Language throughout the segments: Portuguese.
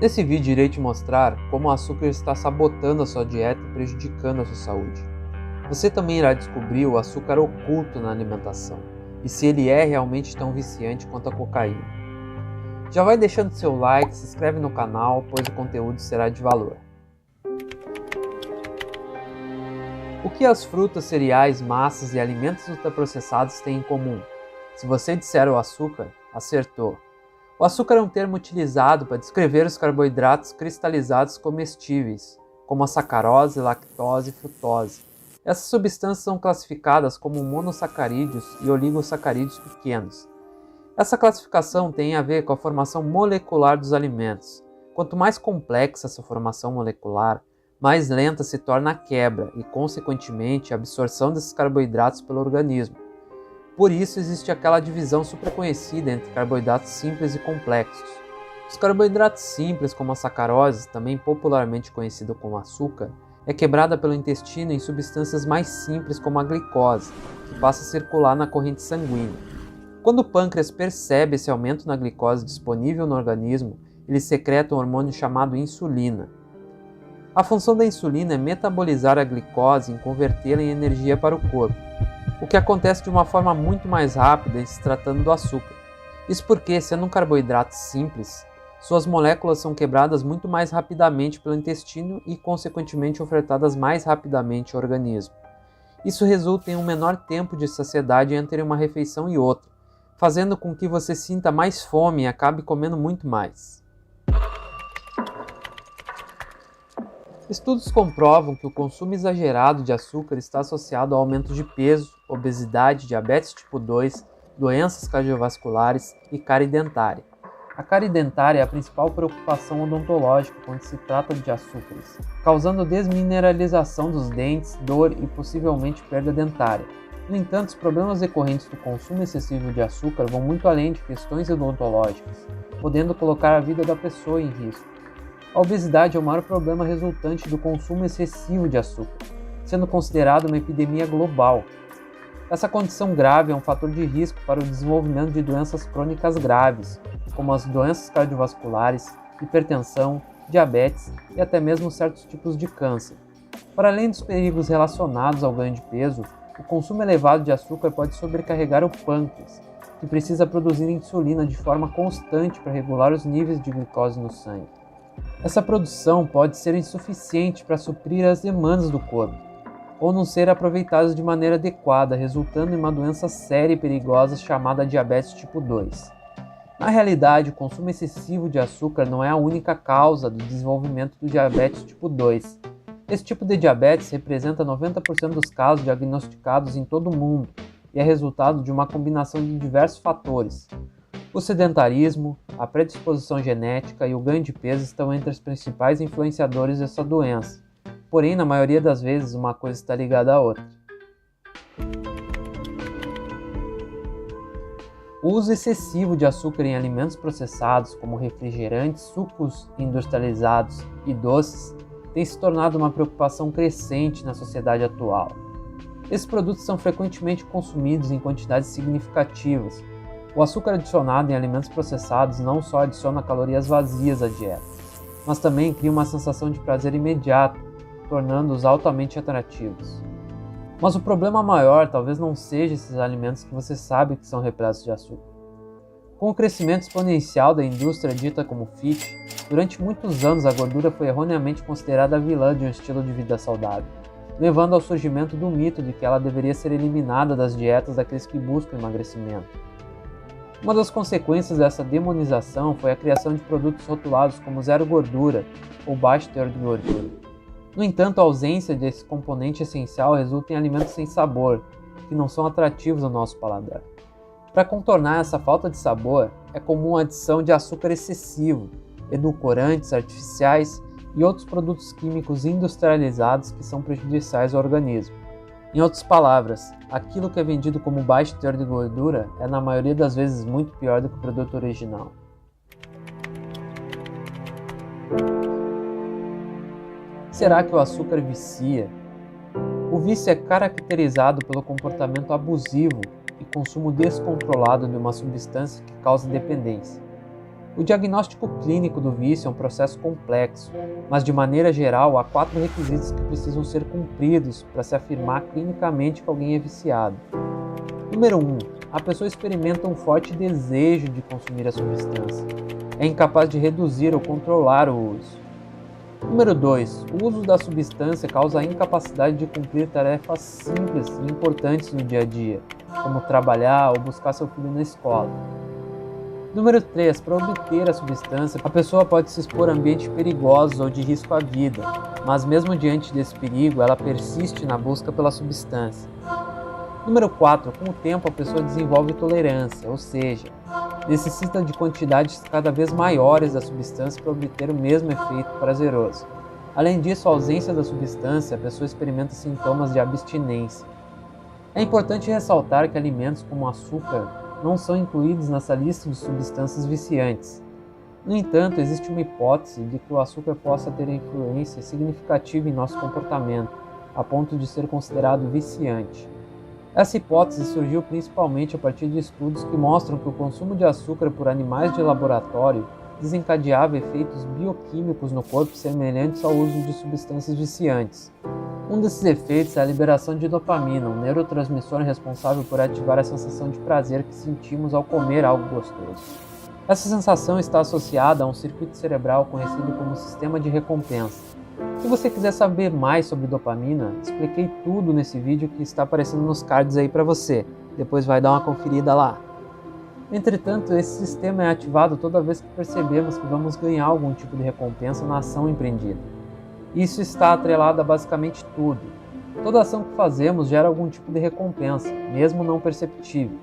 Nesse vídeo irei te mostrar como o açúcar está sabotando a sua dieta e prejudicando a sua saúde. Você também irá descobrir o açúcar oculto na alimentação e se ele é realmente tão viciante quanto a cocaína. Já vai deixando seu like, se inscreve no canal, pois o conteúdo será de valor. O que as frutas, cereais, massas e alimentos ultraprocessados têm em comum? Se você disser o açúcar, acertou. O açúcar é um termo utilizado para descrever os carboidratos cristalizados comestíveis, como a sacarose, lactose e frutose. Essas substâncias são classificadas como monossacarídeos e oligosacarídeos pequenos. Essa classificação tem a ver com a formação molecular dos alimentos. Quanto mais complexa essa formação molecular, mais lenta se torna a quebra e, consequentemente, a absorção desses carboidratos pelo organismo. Por isso existe aquela divisão superconhecida entre carboidratos simples e complexos. Os carboidratos simples, como a sacarose, também popularmente conhecido como açúcar, é quebrada pelo intestino em substâncias mais simples como a glicose, que passa a circular na corrente sanguínea. Quando o pâncreas percebe esse aumento na glicose disponível no organismo, ele secreta um hormônio chamado insulina. A função da insulina é metabolizar a glicose e convertê-la em energia para o corpo, o que acontece de uma forma muito mais rápida em se tratando do açúcar. Isso porque, sendo um carboidrato simples, suas moléculas são quebradas muito mais rapidamente pelo intestino e, consequentemente, ofertadas mais rapidamente ao organismo. Isso resulta em um menor tempo de saciedade entre uma refeição e outra, fazendo com que você sinta mais fome e acabe comendo muito mais. Estudos comprovam que o consumo exagerado de açúcar está associado ao aumento de peso, obesidade, diabetes tipo 2, doenças cardiovasculares e cárie dentária. A cárie dentária é a principal preocupação odontológica quando se trata de açúcares, causando desmineralização dos dentes, dor e possivelmente perda dentária. No entanto, os problemas decorrentes do consumo excessivo de açúcar vão muito além de questões odontológicas, podendo colocar a vida da pessoa em risco. A obesidade é o maior problema resultante do consumo excessivo de açúcar, sendo considerada uma epidemia global. Essa condição grave é um fator de risco para o desenvolvimento de doenças crônicas graves, como as doenças cardiovasculares, hipertensão, diabetes e até mesmo certos tipos de câncer. Para além dos perigos relacionados ao ganho de peso, o consumo elevado de açúcar pode sobrecarregar o pâncreas, que precisa produzir insulina de forma constante para regular os níveis de glicose no sangue. Essa produção pode ser insuficiente para suprir as demandas do corpo, ou não ser aproveitada de maneira adequada, resultando em uma doença séria e perigosa chamada diabetes tipo 2. Na realidade, o consumo excessivo de açúcar não é a única causa do desenvolvimento do diabetes tipo 2. Esse tipo de diabetes representa 90% dos casos diagnosticados em todo o mundo e é resultado de uma combinação de diversos fatores. O sedentarismo, a predisposição genética e o ganho de peso estão entre os principais influenciadores dessa doença. Porém, na maioria das vezes, uma coisa está ligada à outra. O uso excessivo de açúcar em alimentos processados, como refrigerantes, sucos industrializados e doces, tem se tornado uma preocupação crescente na sociedade atual. Esses produtos são frequentemente consumidos em quantidades significativas. O açúcar adicionado em alimentos processados não só adiciona calorias vazias à dieta, mas também cria uma sensação de prazer imediato, tornando-os altamente atrativos. Mas o problema maior talvez não seja esses alimentos que você sabe que são repletos de açúcar. Com o crescimento exponencial da indústria dita como fit, durante muitos anos a gordura foi erroneamente considerada a vilã de um estilo de vida saudável, levando ao surgimento do mito de que ela deveria ser eliminada das dietas daqueles que buscam emagrecimento. Uma das consequências dessa demonização foi a criação de produtos rotulados como zero gordura ou baixo teor de gordura. No entanto, a ausência desse componente essencial resulta em alimentos sem sabor, que não são atrativos ao nosso paladar. Para contornar essa falta de sabor, é comum a adição de açúcar excessivo, edulcorantes artificiais e outros produtos químicos industrializados que são prejudiciais ao organismo. Em outras palavras, aquilo que é vendido como baixo teor de gordura é na maioria das vezes muito pior do que o produto original. Será que o açúcar vicia? O vício é caracterizado pelo comportamento abusivo e consumo descontrolado de uma substância que causa dependência. O diagnóstico clínico do vício é um processo complexo, mas de maneira geral há 4 requisitos que precisam ser cumpridos para se afirmar clinicamente que alguém é viciado. Número 1. A pessoa experimenta um forte desejo de consumir a substância. É incapaz de reduzir ou controlar o uso. Número 2. O uso da substância causa a incapacidade de cumprir tarefas simples e importantes no dia a dia, como trabalhar ou buscar seu filho na escola. Número 3. Para obter a substância, a pessoa pode se expor a ambientes perigosos ou de risco à vida, mas mesmo diante desse perigo, ela persiste na busca pela substância. Número 4. Com o tempo, a pessoa desenvolve tolerância, ou seja, necessita de quantidades cada vez maiores da substância para obter o mesmo efeito prazeroso. Além disso, a ausência da substância, a pessoa experimenta sintomas de abstinência. É importante ressaltar que alimentos como açúcar não são incluídos nessa lista de substâncias viciantes. No entanto, existe uma hipótese de que o açúcar possa ter influência significativa em nosso comportamento, a ponto de ser considerado viciante. Essa hipótese surgiu principalmente a partir de estudos que mostram que o consumo de açúcar por animais de laboratório desencadeava efeitos bioquímicos no corpo semelhantes ao uso de substâncias viciantes. Um desses efeitos é a liberação de dopamina, um neurotransmissor responsável por ativar a sensação de prazer que sentimos ao comer algo gostoso. Essa sensação está associada a um circuito cerebral conhecido como sistema de recompensa. Se você quiser saber mais sobre dopamina, expliquei tudo nesse vídeo que está aparecendo nos cards aí para você. Depois vai dar uma conferida lá. Entretanto, esse sistema é ativado toda vez que percebemos que vamos ganhar algum tipo de recompensa na ação empreendida. Isso está atrelado a basicamente tudo. Toda ação que fazemos gera algum tipo de recompensa, mesmo não perceptível.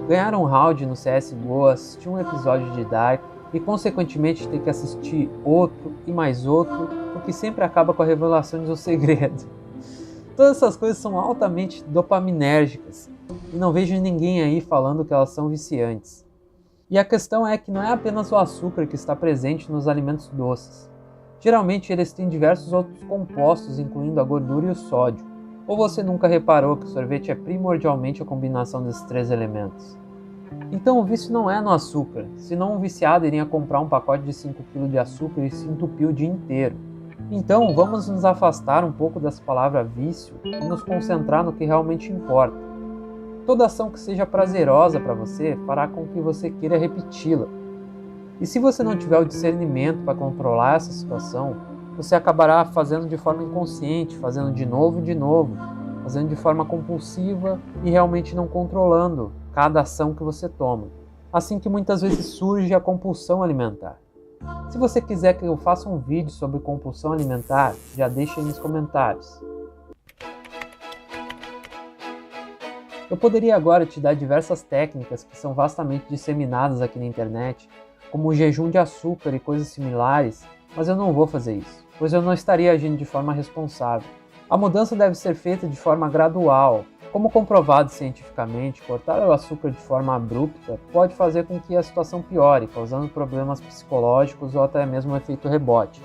Ganhar um round no CSGO, assistir um episódio de Dark e consequentemente ter que assistir outro e mais outro, o que sempre acaba com a revelação de um segredo. Todas essas coisas são altamente dopaminérgicas e não vejo ninguém aí falando que elas são viciantes. E a questão é que não é apenas o açúcar que está presente nos alimentos doces. Geralmente eles têm diversos outros compostos, incluindo a gordura e o sódio. Ou você nunca reparou que o sorvete é primordialmente a combinação desses 3 elementos? Então o vício não é no açúcar, senão um viciado iria comprar um pacote de 5 kg de açúcar e se entupir o dia inteiro. Então vamos nos afastar um pouco dessa palavra vício e nos concentrar no que realmente importa. Toda ação que seja prazerosa para você fará com que você queira repeti-la. E se você não tiver o discernimento para controlar essa situação, você acabará fazendo de forma inconsciente, fazendo de novo, fazendo de forma compulsiva e realmente não controlando cada ação que você toma. Assim que muitas vezes surge a compulsão alimentar. Se você quiser que eu faça um vídeo sobre compulsão alimentar, já deixa aí nos comentários. Eu poderia agora te dar diversas técnicas que são vastamente disseminadas aqui na internet, como o jejum de açúcar e coisas similares, mas eu não vou fazer isso, pois eu não estaria agindo de forma responsável. A mudança deve ser feita de forma gradual. Como comprovado cientificamente, cortar o açúcar de forma abrupta pode fazer com que a situação piore, causando problemas psicológicos ou até mesmo um efeito rebote.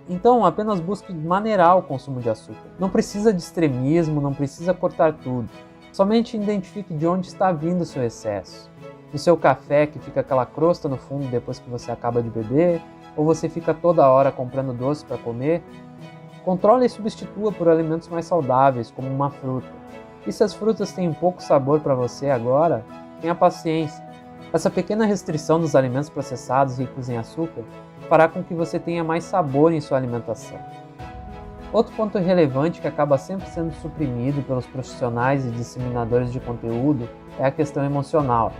Então, apenas busque maneirar o consumo de açúcar. Não precisa de extremismo, não precisa cortar tudo. Somente identifique de onde está vindo o seu excesso. Do seu café, que fica aquela crosta no fundo depois que você acaba de beber, ou você fica toda hora comprando doce para comer. Controle e substitua por alimentos mais saudáveis, como uma fruta. E se as frutas têm pouco sabor para você agora, tenha paciência. Essa pequena restrição dos alimentos processados ricos em açúcar fará com que você tenha mais sabor em sua alimentação. Outro ponto relevante que acaba sempre sendo suprimido pelos profissionais e disseminadores de conteúdo é a questão emocional.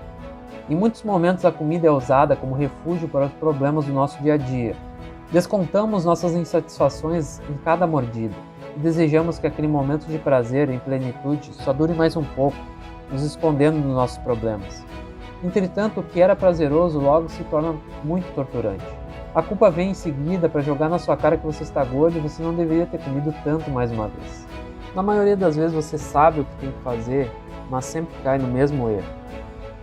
Em muitos momentos a comida é usada como refúgio para os problemas do nosso dia a dia. Descontamos nossas insatisfações em cada mordida e desejamos que aquele momento de prazer em plenitude só dure mais um pouco, nos escondendo dos nossos problemas. Entretanto, o que era prazeroso logo se torna muito torturante. A culpa vem em seguida para jogar na sua cara que você está gordo e você não deveria ter comido tanto mais uma vez. Na maioria das vezes você sabe o que tem que fazer, mas sempre cai no mesmo erro.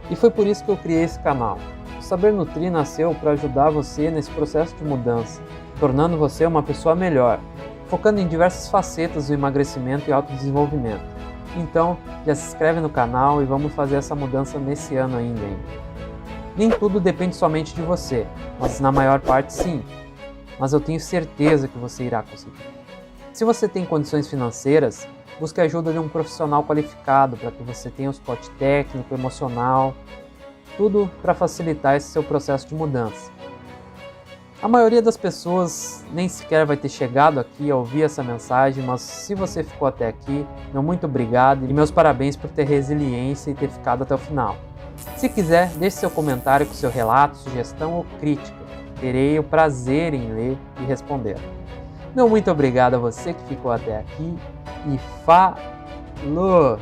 E foi por isso que eu criei esse canal. O Saber Nutrir nasceu para ajudar você nesse processo de mudança, tornando você uma pessoa melhor, focando em diversas facetas do emagrecimento e autodesenvolvimento. Então, já se inscreve no canal e vamos fazer essa mudança nesse ano ainda. Nem tudo depende somente de você, mas na maior parte sim. Mas eu tenho certeza que você irá conseguir. Se você tem condições financeiras, busque a ajuda de um profissional qualificado para que você tenha o suporte técnico, emocional, tudo para facilitar esse seu processo de mudança. A maioria das pessoas nem sequer vai ter chegado aqui a ouvir essa mensagem, mas se você ficou até aqui, meu muito obrigado e meus parabéns por ter resiliência e ter ficado até o final. Se quiser, deixe seu comentário com seu relato, sugestão ou crítica. Terei o prazer em ler e responder. Meu muito obrigado a você que ficou até aqui e falou!